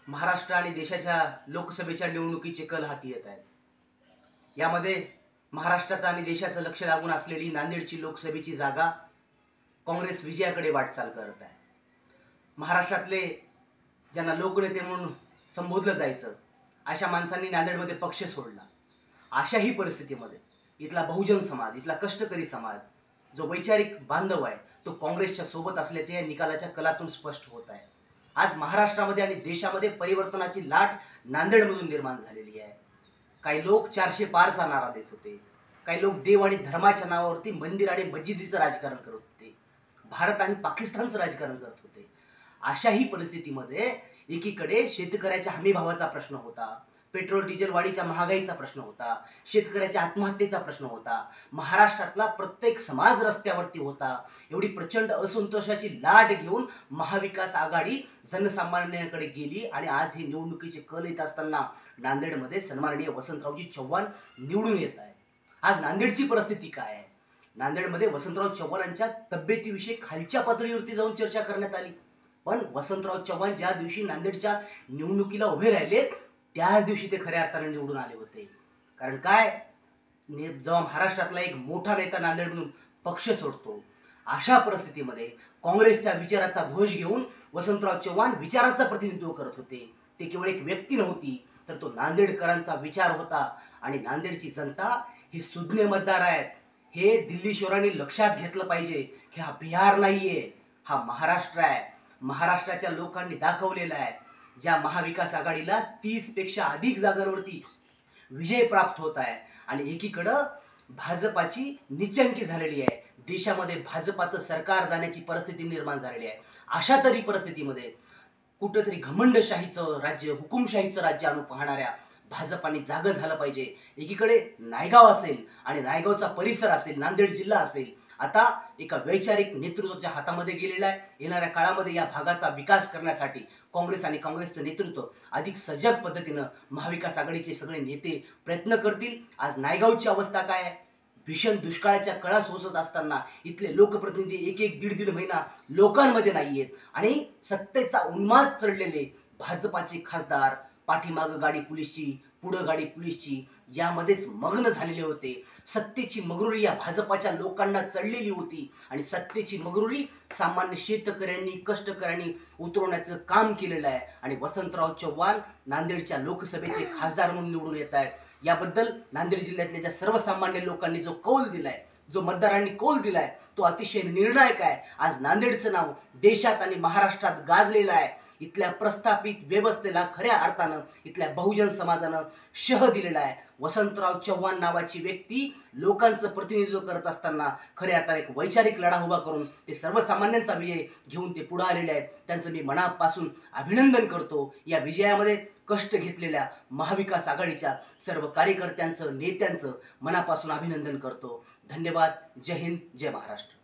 महाराष्ट्र आणि देशाच्या लोकसभेच्या निवडणुकीचे कल हाती येत आहेत। यामध्ये महाराष्ट्राचा आणि देशाचं लक्ष लागून असलेली नांदेडची लोकसभेची जागा काँग्रेस विजयाकडे वाटचाल करत आहे। महाराष्ट्रातले ज्यांना लोकनेते म्हणून संबोधलं जायचं अशा माणसांनी नांदेडमध्ये पक्ष सोडला। अशाही परिस्थितीमध्ये इथला बहुजन समाज, इथला कष्टकरी समाज, जो वैचारिक बांधव आहे, तो काँग्रेसच्या सोबत असल्याचे या निकालाच्या कलातून स्पष्ट होत आहे। आज महाराष्ट्रामध्ये आणि देशामध्ये परिवर्तनाची लाट नांदेडमधून निर्माण झालेली आहे। काही लोक 400 पारचा नारा देत होते, काही लोक देव आणि धर्माच्या नावावरती मंदिर आणि मस्जिदीचं राजकारण करत होते, भारत आणि पाकिस्तानचं राजकारण करत होते। अशाही परिस्थितीमध्ये एकीकडे शेतकऱ्याच्या हमीभावाचा प्रश्न होता, पेट्रोल डिझेल वाढीच्या महागाईचा प्रश्न होता, शेतकऱ्याच्या आत्महत्येचा प्रश्न होता, महाराष्ट्रातला प्रत्येक समाज रस्त्यावरती होता। एवढी प्रचंड असंतोषाची लाट घेऊन महाविकास आघाडी जनसामान्यांकडे गेली आणि आज हे निवडणुकीचे कल येत असताना नांदेडमध्ये सन्माननीय वसंतरावजी चव्हाण निवडून येत आहे। आज नांदेडची परिस्थिती काय आहे? नांदेडमध्ये वसंतराव चव्हाणांच्या तब्येतीविषयी खालच्या पातळीवरती जाऊन चर्चा करण्यात आली, पण वसंतराव चव्हाण ज्या दिवशी नांदेडच्या निवडणुकीला उभे राहिले त्याच दिवशी ते खऱ्या अर्थाने निवडून आले होते। कारण काय, जेव्हा महाराष्ट्रातला एक मोठा नेता नांदेडमधून पक्ष सोडतो, अशा परिस्थितीमध्ये काँग्रेसच्या विचाराचा ध्वज घेऊन वसंतराव चव्हाण विचाराचं प्रतिनिधित्व करत होते। ते केवळ एक व्यक्ती नव्हती, तर तो नांदेडकरांचा विचार होता। आणि नांदेडची जनता हे सुज्ञ मतदार आहेत। हे दिल्ली शोरांनी लक्षात घेतलं पाहिजे की हा बिहार नाहीये, हा महाराष्ट्र आहे। महाराष्ट्राच्या लोकांनी दाखवलेलं आहे, ज्या महाविकास आघाडीला 30 पेक्षा अधिक जागांवरती विजय प्राप्त होत आहे आणि एकीकडं भाजपाची निचंकी झालेली आहे, देशामध्ये भाजपाचं सरकार जाण्याची परिस्थिती निर्माण झालेली आहे। अशा तरी परिस्थितीमध्ये कुठेतरी घमंडशाहीचं राज्य, हुकुमशाहीचं राज्य आणून पाहणाऱ्या भाजपाने जागं झालं पाहिजे। एकीकडे नायगाव असेल आणि नायगावचा परिसर असेल, नांदेड जिल्हा असेल, आता एका वैचारिक नेतृत्वाच्या हातामध्ये गेलेला आहे। येणाऱ्या काळामध्ये या भागाचा विकास करण्यासाठी काँग्रेस आणि काँग्रेसचं नेतृत्व अधिक सजग पद्धतीनं महाविकास आघाडीचे सगळे नेते प्रयत्न करतील। आज नायगावची अवस्था काय आहे? भीषण दुष्काळाच्या कळा सोसत असताना इथले लोकप्रतिनिधी एक दीड महिना लोकांमध्ये नाही आहेत आणि सत्तेचा उन्माद चढलेले भाजपाचे खासदार पाठीमागं गाडी पोलीसची, पुढं गाडी पोलीसची, यामध्येच मग्न झालेले होते। सत्तेची मगरुरी या भाजपाच्या लोकांना चढलेली होती आणि सत्तेची मगरुरी सामान्य शेतकऱ्यांनी, कष्टकऱ्यांनी उतरवण्याचं काम केलेलं आहे। आणि वसंतराव चव्हाण नांदेडच्या लोकसभेचे खासदार म्हणून निवडून येत आहेत। याबद्दल नांदेड जिल्ह्यातल्या ज्या सर्वसामान्य लोकांनी जो कौल दिलाय, जो मतदारांनी कौल दिलाय, तो अतिशय निर्णायक आहे। आज नांदेडचं नाव देशात आणि महाराष्ट्रात गाजलेलं आहे। इथल्या प्रस्थापित व्यवस्थेला खऱ्या अर्थानं इथल्या बहुजन समाजानं शह दिलेला आहे। वसंतराव चव्हाण नावाची व्यक्ती लोकांचं प्रतिनिधित्व करत असताना खऱ्या अर्थाने एक वैचारिक लढा उभा करून ते सर्वसामान्यांचा विजय घेऊन ते पुढे आलेले आहेत। त्यांचं मी मनापासून अभिनंदन करतो। या विजयामध्ये कष्ट घेतलेल्या महाविकास आघाडीच्या सर्व कार्यकर्त्यांचं, नेत्यांचं मनापासून अभिनंदन करतो। धन्यवाद। जय हिंद, जय महाराष्ट्र।